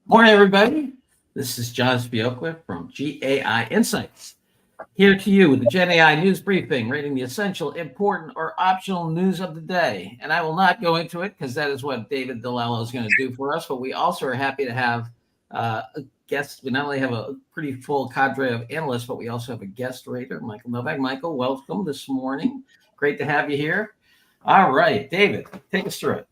Morning, everybody. This is John Spiokwa from GAI Insights, here to you with the GenAI news briefing, rating the essential, important, or optional news of the day. And I will not go into it because that is what David DeLello is going to do for us. But we also are happy to have a guest. We not only have a pretty full cadre of analysts, but we also have a guest rater, Michael Novak. Michael, welcome this morning. Great to have you here. All right, David, take us through it.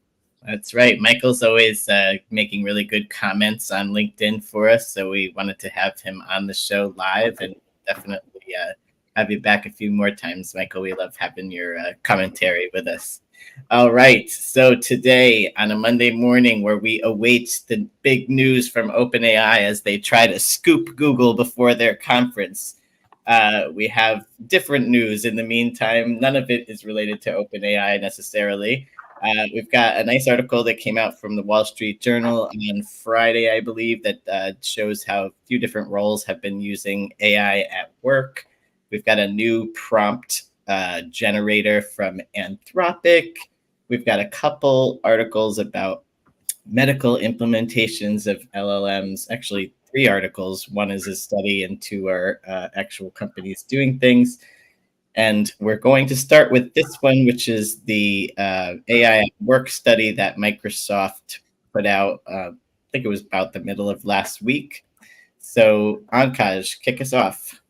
That's right. Michael's always making really good comments on LinkedIn for us. So we wanted to have him on the show live and definitely have you back a few more times, Michael. We love having your commentary with us. All right. So today on a Monday morning where we await the big news from OpenAI as they try to scoop Google before their conference, we have different news in the meantime. None of it is related to OpenAI necessarily. We've got a nice article that came out from the Wall Street Journal on Friday, I believe, that shows how a few different roles have been using AI at work. We've got a new prompt generator from Anthropic. We've got a couple articles about medical implementations of LLMs, actually 3 articles. One is a study and 2 are actual companies doing things. And we're going to start with this one, which is the AI work study that Microsoft put out. I think it was about the middle of last week. So, Ankaj, kick us off.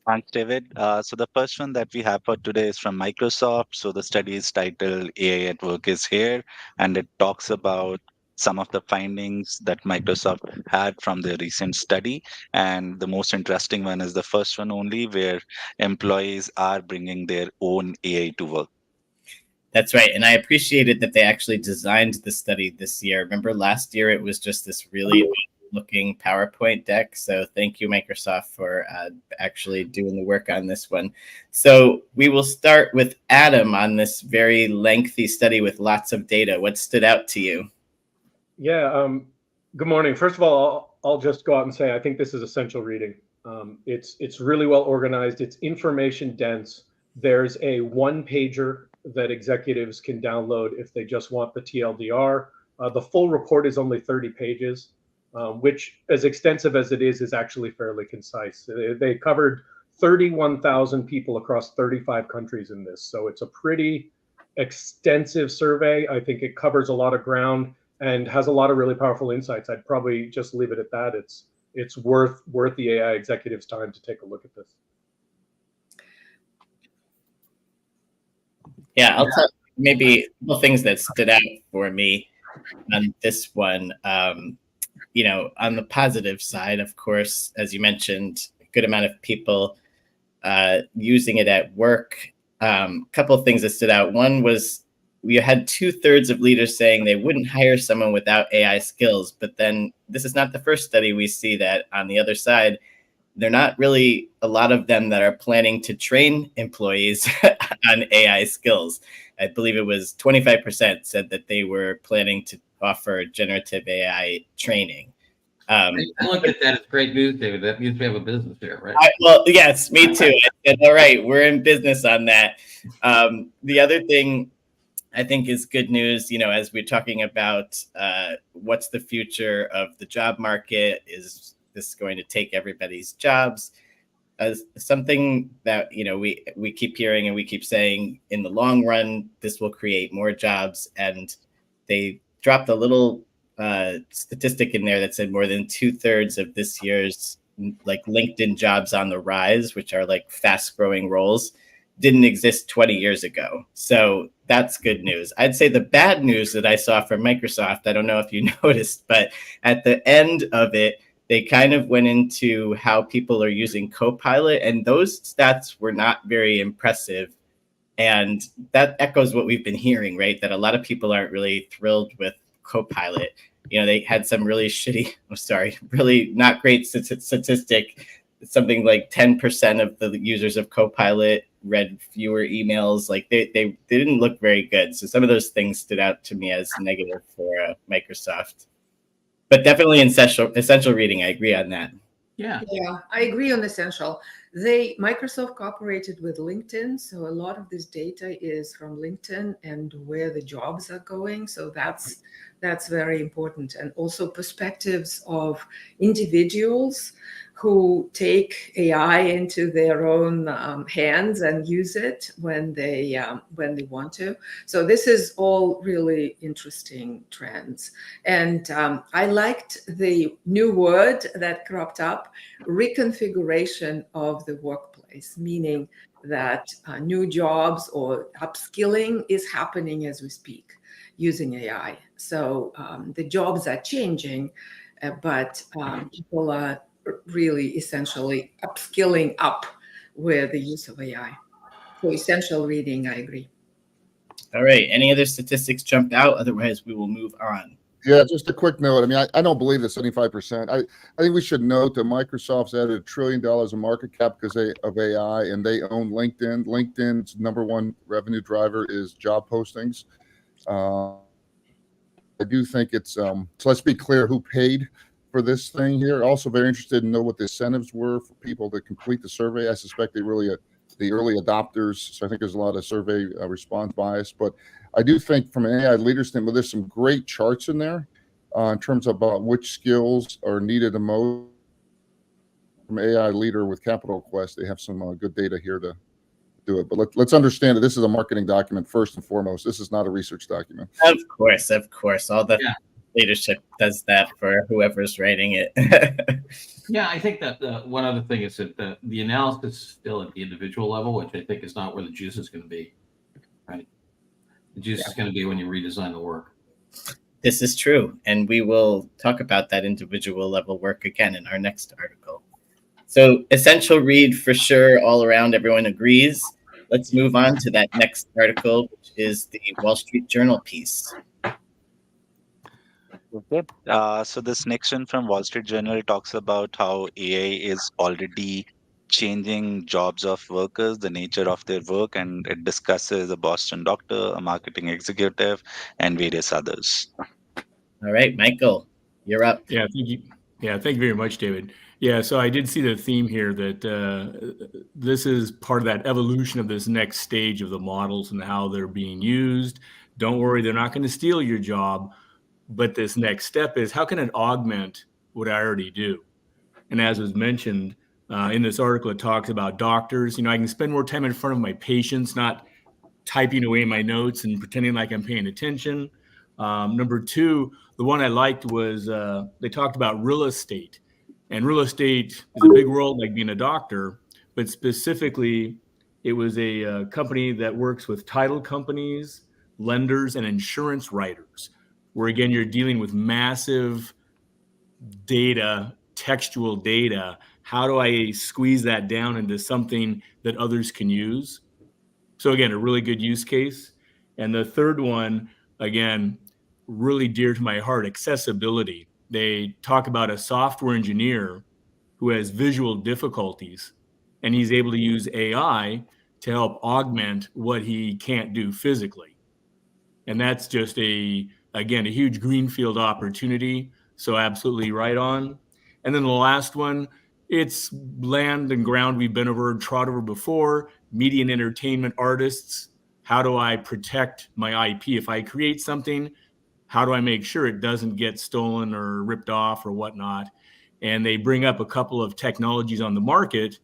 Thanks, David. So the first one that we have for today is from Microsoft. So the study is titled AI at Work is here, and it talks about some of the findings that Microsoft had from their recent study. And the most interesting one is the first one only, where employees are bringing their own AI to work. That's right. And I appreciated that they actually designed the study this year. Remember last year, it was just this really looking PowerPoint deck. So thank you, Microsoft, for actually doing the work on this one. So we will start with Adam on this very lengthy study with lots of data. What stood out to you? Yeah, good morning. First of all, I'll just go out and say I think this is essential reading. It's really well organized. It's information dense. There's a 1-pager that executives can download if they just want the TLDR. The full report is only 30 pages, which, as extensive as it is actually fairly concise. They covered 31,000 people across 35 countries in this. So it's a pretty extensive survey. I think it covers a lot of ground and has a lot of really powerful insights. I'd probably just leave it at that. It's worth the AI executives' time to take a look at this. Yeah, I'll tell maybe a couple things that stood out for me on this one. On the positive side, of course, as you mentioned, a good amount of people using it at work. A couple of things that stood out. One was we had 2/3 of leaders saying they wouldn't hire someone without AI skills. But then this is not the first study we see that on the other side. They're not really a lot of them that are planning to train employees on AI skills. I believe it was 25% said that they were planning to offer generative AI training. I look at that as great news, David. That means we have a business here, right? Well, yes, me too. I said, all right, we're in business on that. The other thing I think is good news, as we're talking about what's the future of the job market, is this going to take everybody's jobs? Something that, we keep hearing and we keep saying in the long run, this will create more jobs. And they dropped a little statistic in there that said more than 2/3 of this year's LinkedIn jobs on the rise, which are fast growing roles, didn't exist 20 years ago. So that's good news. I'd say the bad news that I saw from Microsoft, I don't know if you noticed, but at the end of it, they kind of went into how people are using Copilot, and those stats were not very impressive. And that echoes what we've been hearing, right? That a lot of people aren't really thrilled with Copilot. They had some really really not great statistic. Something like 10% of the users of Copilot read fewer emails. They didn't look very good. So some of those things stood out to me as negative for Microsoft. But definitely essential reading. I agree on that. Yeah, I agree on essential. Microsoft cooperated with LinkedIn, so a lot of this data is from LinkedIn and where the jobs are going. So that's very important, and also perspectives of individuals who take AI into their own hands and use it when they want to. So this is all really interesting trends. And I liked the new word that cropped up, reconfiguration of the workplace, meaning that new jobs or upskilling is happening as we speak using AI. So the jobs are changing, but people are really essentially upskilling up with the use of AI. So essential reading, I agree. All right. Any other statistics jump out? Otherwise, we will move on. Yeah, just a quick note. I mean, I don't believe the 75%. I think we should note that Microsoft's added $1 trillion in market cap because of AI, and they own LinkedIn. LinkedIn's number one revenue driver is job postings. I do think it's so let's be clear who paid for this thing here. Also very interested in know what the incentives were for people to complete the survey. I suspect they really the early adopters. So I think there's a lot of survey response bias, but I do think from an AI leader standpoint, there's some great charts in there in terms of about which skills are needed the most. From AI leader with Capital Quest, they have some good data here to do it. But let's understand that this is a marketing document first and foremost. This is not a research document. Of course. All the leadership does that for whoever's writing it. Yeah, I think that one other thing is that the analysis is still at the individual level, which I think is not where the juice is going to be, right? The juice is going to be when you redesign the work. This is true. And we will talk about that individual level work again in our next article. So essential read for sure, all around, everyone agrees. Let's move on to that next article, which is the Wall Street Journal piece. Okay. So this next one from Wall Street Journal talks about how AI is already changing jobs of workers, the nature of their work, and it discusses a Boston doctor, a marketing executive, and various others. All right, Michael, you're up. Yeah, thank you. Yeah, thank you very much, David. Yeah, so I did see the theme here that this is part of that evolution of this next stage of the models and how they're being used. Don't worry, they're not going to steal your job. But this next step is how can it augment what I already do? And as was mentioned in this article, it talks about doctors. I can spend more time in front of my patients, not typing away my notes and pretending like I'm paying attention. Number two, the one I liked was they talked about real estate. And real estate is a big world, like being a doctor, but specifically, it was a company that works with title companies, lenders, and insurance writers, where again, you're dealing with massive data, textual data. How do I squeeze that down into something that others can use? So again, a really good use case. And the third one, again, really dear to my heart, accessibility. They talk about a software engineer who has visual difficulties, and he's able to use AI to help augment what he can't do physically. And that's just again, a huge greenfield opportunity. So absolutely right on. And then the last one, it's land and ground we've been trod over before, media and entertainment artists. How do I protect my IP? If I create something, how do I make sure it doesn't get stolen or ripped off or whatnot? And they bring up a couple of technologies on the market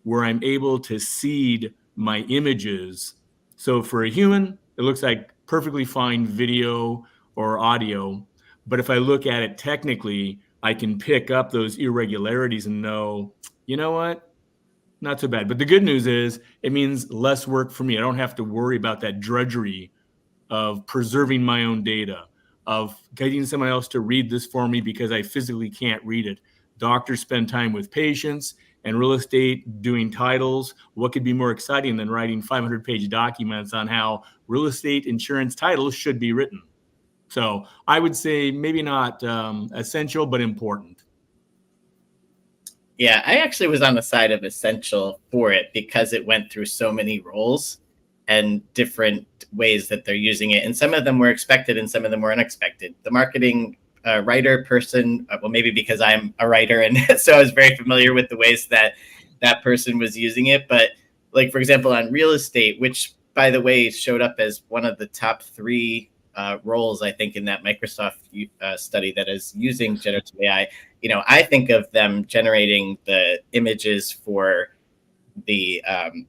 where I'm able to seed my images. So for a human, it looks like perfectly fine video or audio. But if I look at it technically, I can pick up those irregularities and know, you know what? Not so bad. But the good news is it means less work for me. I don't have to worry about that drudgery of preserving my own data, of getting someone else to read this for me because I physically can't read it. Doctors spend time with patients, and real estate doing titles. What could be more exciting than writing 500-page documents on how real estate insurance titles should be written? So I would say maybe not essential, but important. Yeah, I actually was on the side of essential for it because it went through so many roles and different ways that they're using it. And some of them were expected and some of them were unexpected. The marketing writer person, well, maybe because I'm a writer and so I was very familiar with the ways that that person was using it. But like, for example, on real estate, which by the way showed up as one of the top 3 roles, I think, in that Microsoft study that is using generative AI. I think of them generating the images for the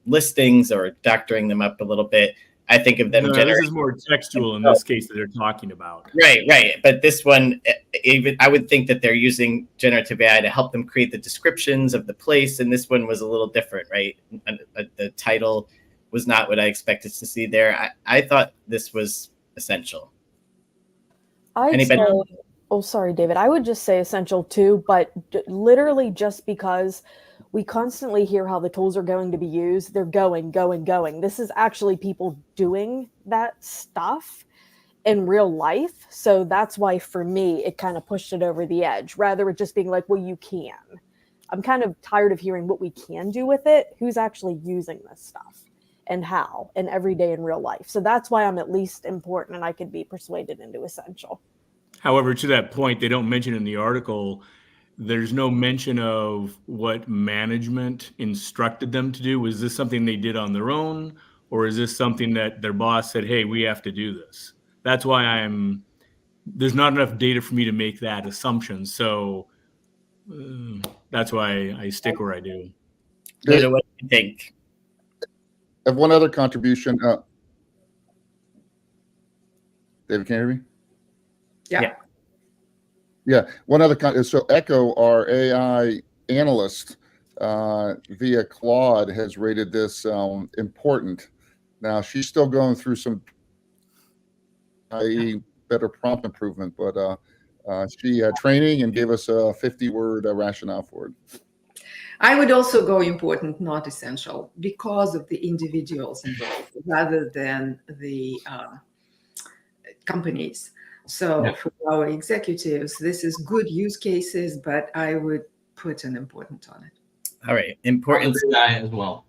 listings or doctoring them up a little bit. I think of them. No, this is more textual in this case that they're talking about. Right. But this one, even I would think that they're using generative AI to help them create the descriptions of the place. And this one was a little different, right? The title was not what I expected to see there. I thought this was essential. Oh, sorry, David. I would just say essential too, but literally just because we constantly hear how the tools are going to be used, they're going. This is actually people doing that stuff in real life. So that's why for me, it kind of pushed it over the edge, rather it just being like, well, you can. I'm kind of tired of hearing what we can do with it. Who's actually using this stuff and how and every day in real life. So that's why I'm at least important and I could be persuaded into essential. However, to that point, they don't mention in the article, there's no mention of what management instructed them to do. Was this something they did on their own, or is this something that their boss said, hey, we have to do this? That's why there's not enough data for me to make that assumption. So that's why I stick where I do. Luda, what do you think? I have one other contribution. David, can you hear me? Yeah. One other so Echo, our AI analyst via Claude, has rated this important. Now she's still going through some i.e. better prompt improvement, but she had training and gave us a 50-word rationale for it. I would also go important, not essential, because of the individuals involved rather than the companies. So for our executives, this is good use cases, but I would put an important on it. All right, important as well.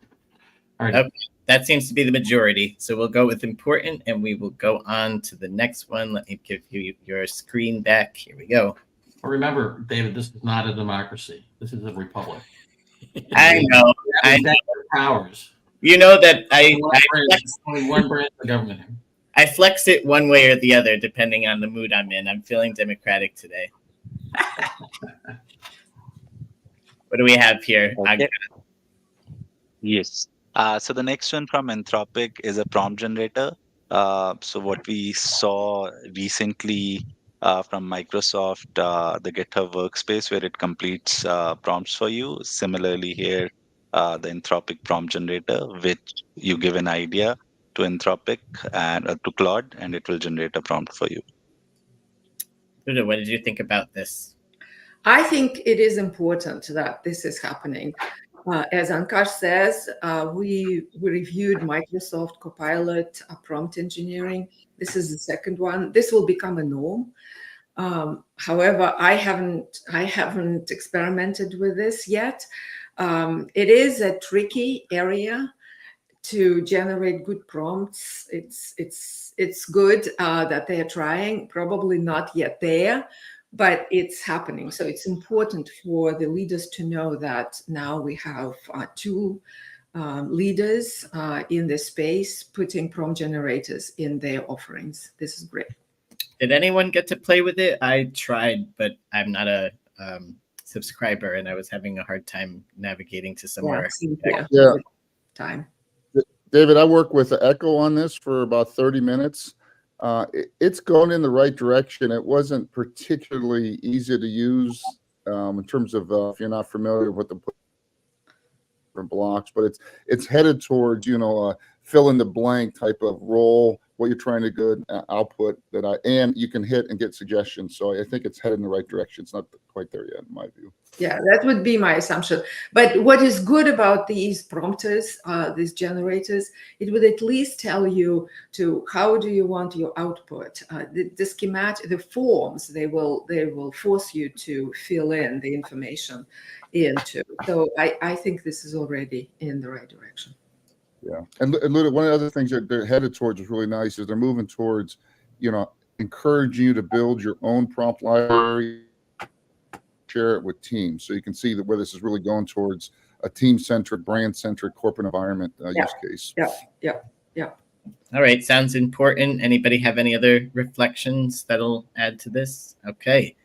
All right. Okay. That seems to be the majority. So we'll go with important, and we will go on to the next one. Let me give you your screen back. Here we go. Well, remember, David, this is not a democracy. This is a republic. I know. I know. Powers. You know that I only one branch of the government. I flex it one way or the other, depending on the mood I'm in. I'm feeling democratic today. What do we have here? Okay. Yes. So the next one from Anthropic is a prompt generator. So what we saw recently from Microsoft, the GitHub workspace where it completes prompts for you. Similarly here, the Anthropic prompt generator, which you give an idea to Anthropic and to Claude, and it will generate a prompt for you. Luda, what did you think about this? I think it is important that this is happening. As Ankash says, we reviewed Microsoft Copilot prompt engineering. This is the second one. This will become a norm. However, I haven't experimented with this yet. It is a tricky area to generate good prompts. It's good that they are trying. Probably not yet there, but it's happening. So it's important for the leaders to know that now we have two leaders in the space putting prompt generators in their offerings. This is great. Did anyone get to play with it? I tried, but I'm not a subscriber, and I was having a hard time navigating to somewhere. Yeah. Time. David, I worked with Echo on this for about 30 minutes. It's going in the right direction. It wasn't particularly easy to use in terms of if you're not familiar with the blocks, but it's headed towards, fill in the blank type of role, what you're trying to get output and you can hit and get suggestions. So I think it's headed in the right direction. It's not quite there yet, in my view. Yeah, that would be my assumption. But what is good about these prompters, these generators, it would at least tell you how do you want your output. The schematic, the forms, they will force you to fill in the information into. So I think this is already in the right direction. Yeah, and Luda, one of the other things that they're headed towards is really nice is they're moving towards, encouraging you to build your own prompt library, share it with teams, so you can see where this is really going towards a team-centric, brand-centric corporate environment use case. Yeah. All right, sounds important. Anybody have any other reflections that'll add to this? Okay,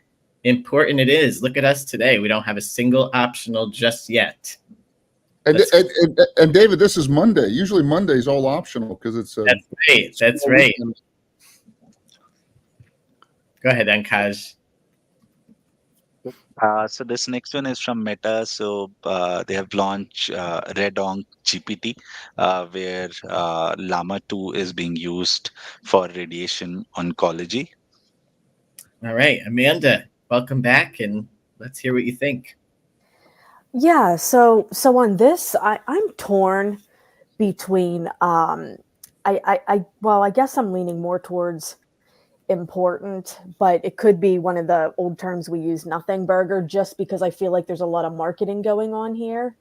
important it is. Look at us today. We don't have a single optional just yet. And David, this is Monday. Usually Monday is all optional because it's that's right. That's right. Go ahead, Ankaj. So this next one is from Meta. So they have launched Redonk GPT, where Llama 2 is being used for radiation oncology. All right, Amanda, welcome back, and let's hear what you think. Yeah, so on this, I'm torn between I guess I'm leaning more towards important, but it could be one of the old terms we use, nothing burger, just because I feel like there's a lot of marketing going on here.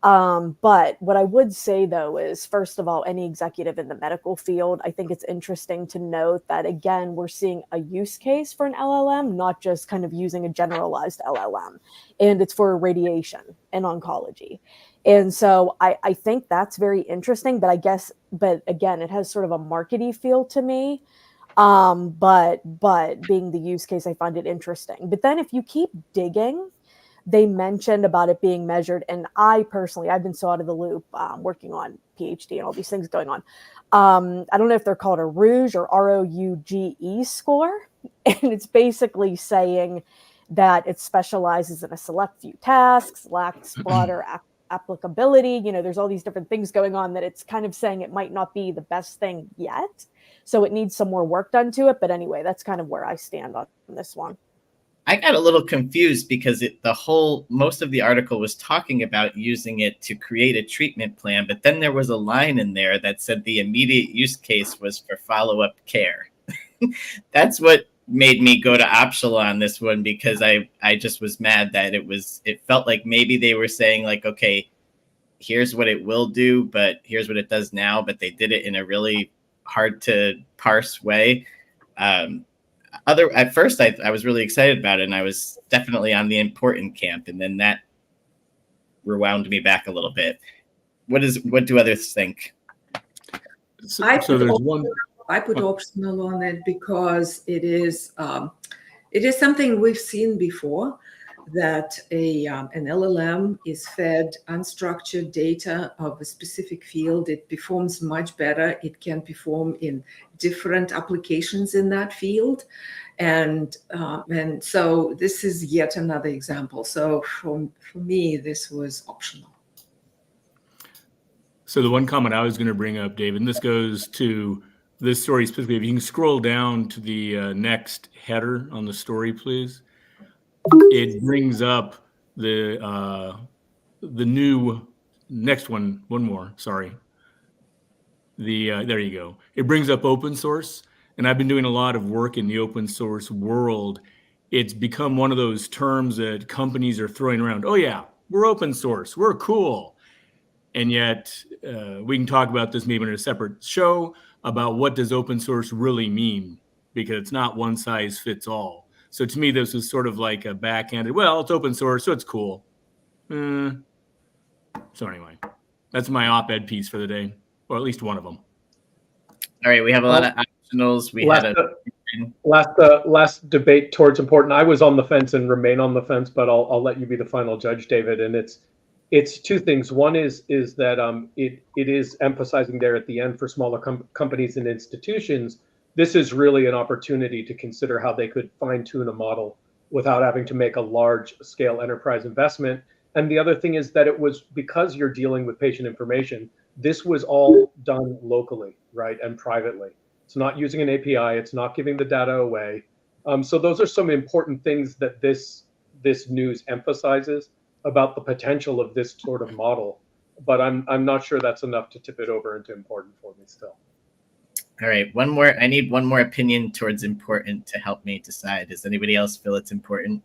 But what I would say, though, is, first of all, any executive in the medical field, I think it's interesting to note that, again, we're seeing a use case for an LLM, not just kind of using a generalized LLM, and it's for radiation and oncology. And so I think that's very interesting, but again, it has sort of a markety feel to me. But being the use case, I find it interesting. But then if you keep digging, they mentioned about it being measured, and I've been so out of the loop, working on PhD and all these things going on. I don't know if they're called a Rouge or ROUGE score, and it's basically saying that it specializes in a select few tasks, lacks broader applicability. There's all these different things going on that it's kind of saying it might not be the best thing yet, so it needs some more work done to it. But anyway, that's kind of where I stand on this one. I got a little confused because most of the article was talking about using it to create a treatment plan, but then there was a line in there that said the immediate use case was for follow-up care. That's what made me go to optional on this one, because I just was mad that it felt like maybe they were saying like, okay, here's what it will do, but here's what it does now, but they did it in a really hard to parse way. At first I was really excited about it, and I was definitely on the important camp, and then that rewound me back a little bit. What do others think? I put optional on it because it is something we've seen before, that an LLM is fed unstructured data of a specific field. It performs much better. It can perform in different applications in that field. And so this is yet another example. So for me, this was optional. So the one comment I was going to bring up, David, and this goes to this story specifically, if you can scroll down to the next header on the story, please. It brings up the new next one more. Sorry. There you go. It brings up open source, and I've been doing a lot of work in the open source world. It's become one of those terms that companies are throwing around. Oh yeah, we're open source, we're cool, and yet we can talk about this maybe in a separate show about what does open source really mean, because it's not one size fits all. So to me, this is sort of like a backhanded, well, it's open source, so it's cool. So anyway, that's my op-ed piece for the day, or at least one of them. All right, we have a lot of optionals. Last debate towards important. I was on the fence and remain on the fence, but I'll let you be the final judge, David. And it's two things. One is that it is emphasizing there at the end for smaller companies and institutions. This is really an opportunity to consider how they could fine-tune a model without having to make a large-scale enterprise investment. And the other thing is that it was, because you're dealing with patient information, this was all done locally, right, and privately. It's not using an API. It's not giving the data away. So those are some important things that this news emphasizes about the potential of this sort of model. But I'm not sure that's enough to tip it over into important for me still. All right, one more. I need one more opinion towards important to help me decide. Does anybody else feel it's important?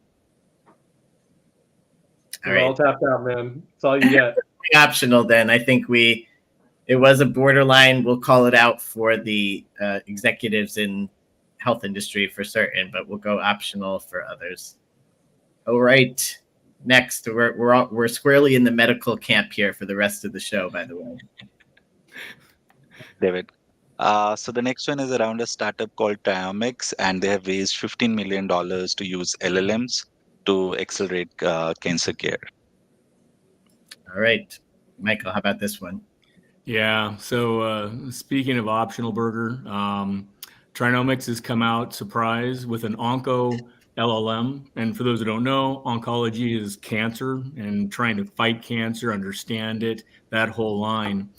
All right, all tapped out, man. That's all you get. Optional then. I think it was a borderline. We'll call it out for the executives in health industry for certain, but we'll go optional for others. All right, next? We're squarely in the medical camp here for the rest of the show, by the way. David. So the next one is around a startup called Triomics, and they have raised $15 million to use LLMs to accelerate cancer care. All right, Michael, how about this one? Yeah. So speaking of optional burger, Trinomics has come out surprise with an onco LLM. And for those who don't know, oncology is cancer and trying to fight cancer, understand it, that whole line.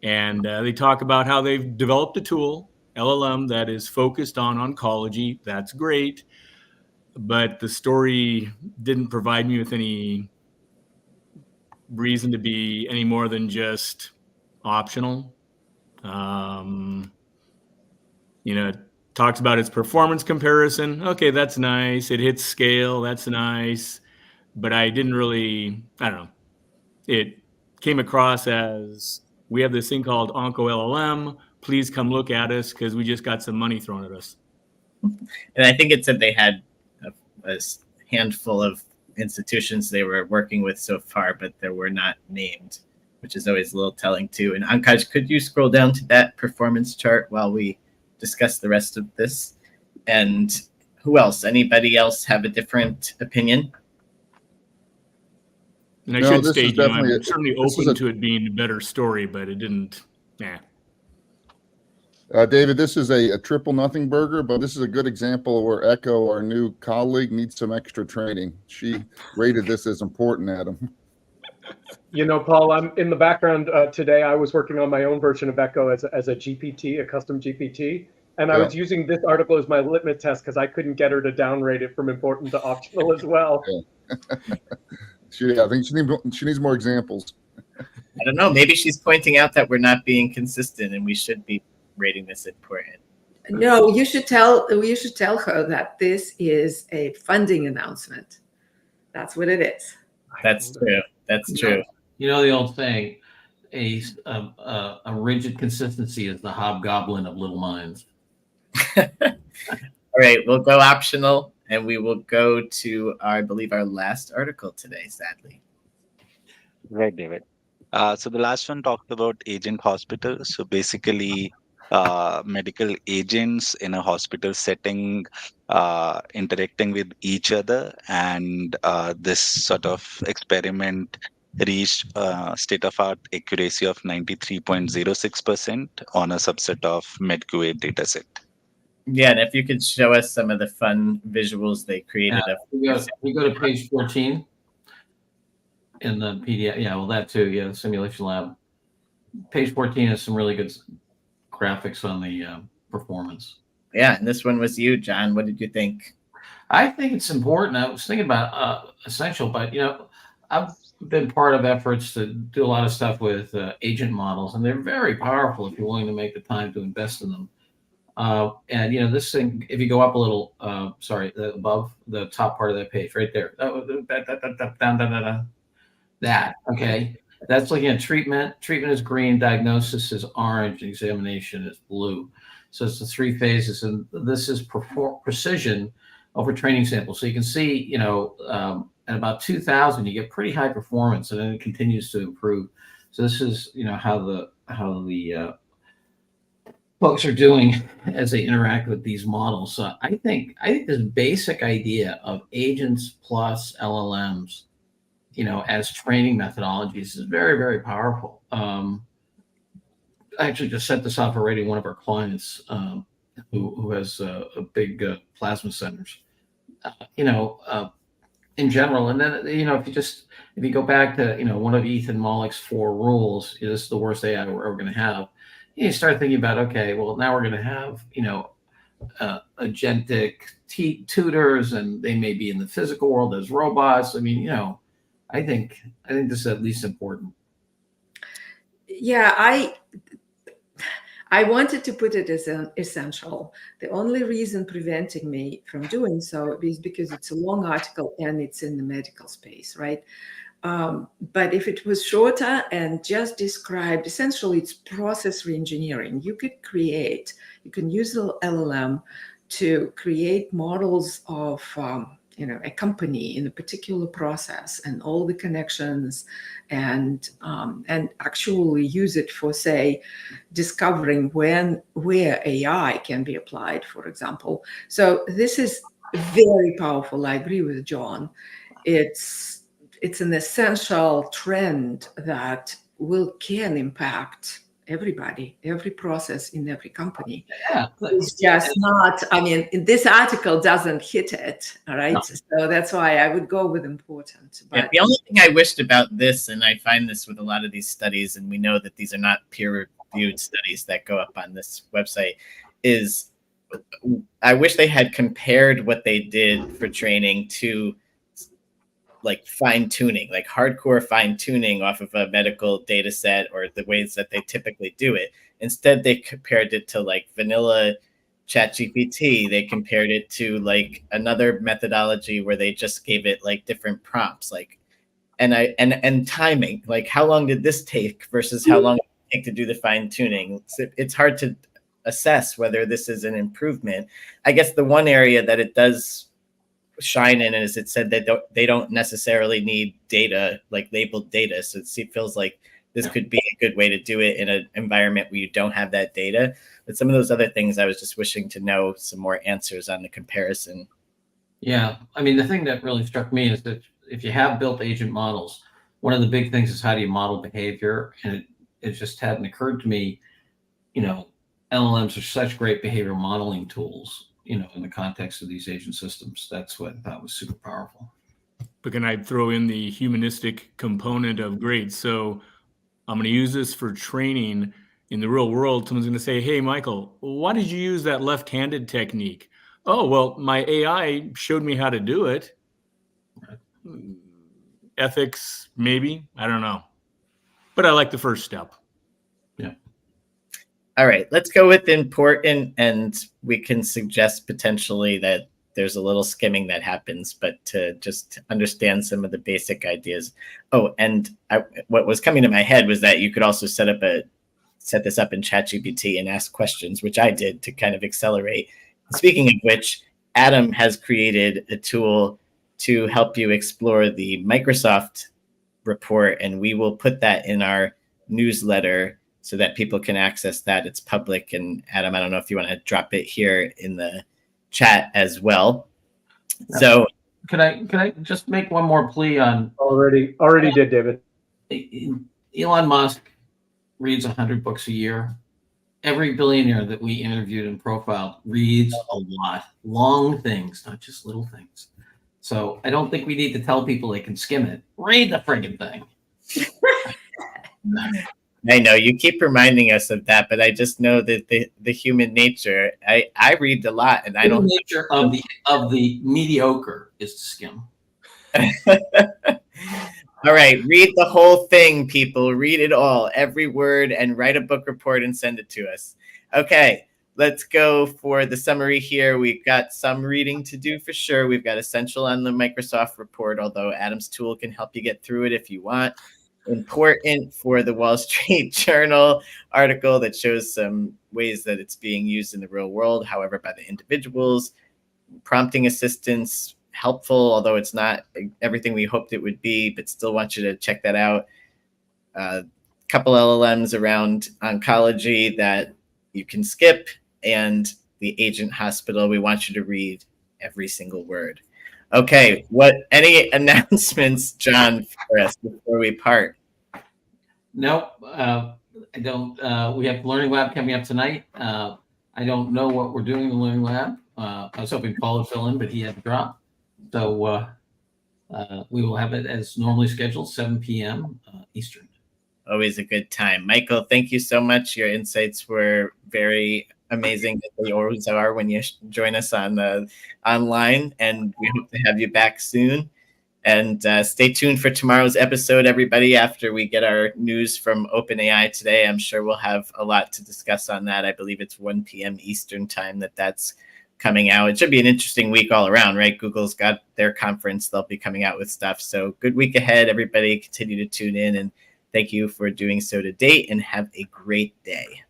And they talk about how they've developed a tool, LLM, that is focused on oncology. That's great. But the story didn't provide me with any reason to be any more than just optional. It talks about its performance comparison. Okay, that's nice. It hits scale. That's nice. But I didn't really, I don't know. It came across as, we have this thing called Onco LLM. Please come look at us because we just got some money thrown at us. And I think it said they had a handful of institutions they were working with so far, but they were not named, which is always a little telling too. And Ankaj, could you scroll down to that performance chart while we discuss the rest of this? And who else? Anybody else have a different opinion? And I No, should this state, is definitely I'm certainly open to it being a better story, but it didn't. David, this is a triple nothing burger, but this is a good example of where Echo, our new colleague, needs some extra training. She rated this as important, Adam. You know, Paul, I'm in the background today. I was working on my own version of Echo as a GPT, a custom GPT. And I was using this article as my litmus test because I couldn't get her to downrate it from important to optional as well. Yeah. I think she needs more examples. I don't know. Maybe she's pointing out that we're not being consistent and we should be rating this important. No, you should tell her that this is a funding announcement. That's what it is. That's true. That's true. You know the old saying, a rigid consistency is the hobgoblin of little minds. All right, we'll go optional, and we will go to, I believe, our last article today, sadly. Right, David. So the last one talked about agent hospitals. So basically, medical agents in a hospital setting interacting with each other, and this sort of experiment reached state-of-art accuracy of 93.06% on a subset of MedQA dataset. Yeah, and if you could show us some of the fun visuals they created. We go to page 14 in the PDF. Yeah, well, that too. Yeah, the simulation lab. Page 14 has some really good graphics on the performance. Yeah, and this one was you, John. What did you think? I think it's important. I was thinking about essential, but I've been part of efforts to do a lot of stuff with agent models, and they're very powerful if you're willing to make the time to invest in them. And this thing, if you go up a little, above the top part of that page, right there, that okay, that's looking at treatment. Treatment is green, diagnosis is orange, examination is blue. So it's the three phases, and this is precision over training samples. So you can see, at about 2,000, you get pretty high performance, and then it continues to improve. So this is, how the folks are doing as they interact with these models. So I think this basic idea of agents plus LLMs, as training methodologies is very, very powerful. I actually just set this up already. One of our clients who has a big plasma centers, in general. And then, if you go back to, one of Ethan Mollick's 4 rules, this is the worst AI we're ever going to have. You start thinking about, okay, well, now we're going to have, agentic tutors, and they may be in the physical world as robots. I mean, I think this is at least important. Yeah, I wanted to put it as an essential. The only reason preventing me from doing so is because it's a long article and it's in the medical space, right? But if it was shorter and just described, essentially it's process reengineering. You can use the LLM to create models of a company in a particular process and all the connections, and actually use it for, say, discovering where AI can be applied, for example. So this is very powerful. I agree with John. It's an essential trend that can impact everybody, every process in every company. Yeah, It's just not, I mean, this article doesn't hit it, all right? No. So that's why I would go with important. Yeah, But the only thing I wished about this, and I find this with a lot of these studies, and we know that these are not peer-reviewed studies that go up on this website, is I wish they had compared what they did for training to like fine-tuning, like hardcore fine-tuning off of a medical data set or the ways that they typically do it. Instead, they compared it to like vanilla ChatGPT. They compared it to like another methodology where they just gave it like different prompts, like and timing, like how long did this take versus how long did it take to do the fine-tuning. It's hard to assess whether this is an improvement. I guess the one area that it does shine in is it said that they don't necessarily need data, like labeled data. So it feels like this could be a good way to do it in an environment where you don't have that data. But some of those other things, I was just wishing to know some more answers on the comparison. Yeah, I mean, the thing that really struck me is that if you have built agent models, one of the big things is how do you model behavior? And it just hadn't occurred to me, LLMs are such great behavior modeling tools, in the context of these agent systems. That's what I thought was super powerful. But can I throw in the humanistic component of great? So I'm going to use this for training in the real world. Someone's going to say, hey, Michael, why did you use that left-handed technique? Oh, well, my AI showed me how to do it. Ethics, maybe. I don't know. But I like the first step. Yeah. All right, let's go with important, and we can suggest potentially that there's a little skimming that happens, but to just understand some of the basic ideas. Oh, and what was coming to my head was that you could also set this up in ChatGPT and ask questions, which I did to kind of accelerate. Speaking of which, Adam has created a tool to help you explore the Microsoft report, and we will put that in our newsletter so that people can access that. It's public. And Adam, I don't know if you want to drop it here in the chat as well. So could I just make one more plea on Already did, David. Elon Musk reads 100 books a year. Every billionaire that we interviewed and profiled reads a lot, long things, not just little things. So I don't think we need to tell people they can skim it. Read the friggin' thing. I know you keep reminding us of that, but I just know that the human nature. I read a lot, and I don't. The nature of the mediocre is to skim. All right, read the whole thing, people. Read it all, every word, and write a book report and send it to us. Okay, let's go for the summary here. We've got some reading to do for sure. We've got essential on the Microsoft report, although Adam's tool can help you get through it if you want. Important for the Wall Street Journal article that shows some ways that it's being used in the real world, however, by the individuals. Prompting assistance, helpful, although it's not everything we hoped it would be, but still want you to check that out. Couple LLMs around oncology that you can skip, and the agent hospital. We want you to read every single word. Okay, any announcements, John, for us before we part? Nope, I don't. We have Learning Lab coming up tonight. I don't know what we're doing in the Learning Lab. I was hoping Paul would fill in, but he had to drop. So we will have it as normally scheduled, 7 p.m. Eastern. Always a good time. Michael, thank you so much. Your insights were very amazing, as they always are when you join us on online, and we hope to have you back soon. And stay tuned for tomorrow's episode, everybody. After we get our news from OpenAI today, I'm sure we'll have a lot to discuss on that. I believe it's 1 p.m. Eastern time that's coming out. It should be an interesting week all around, right? Google's got their conference. They'll be coming out with stuff. So good week ahead, everybody. Continue to tune in, and thank you for doing so to date, and have a great day.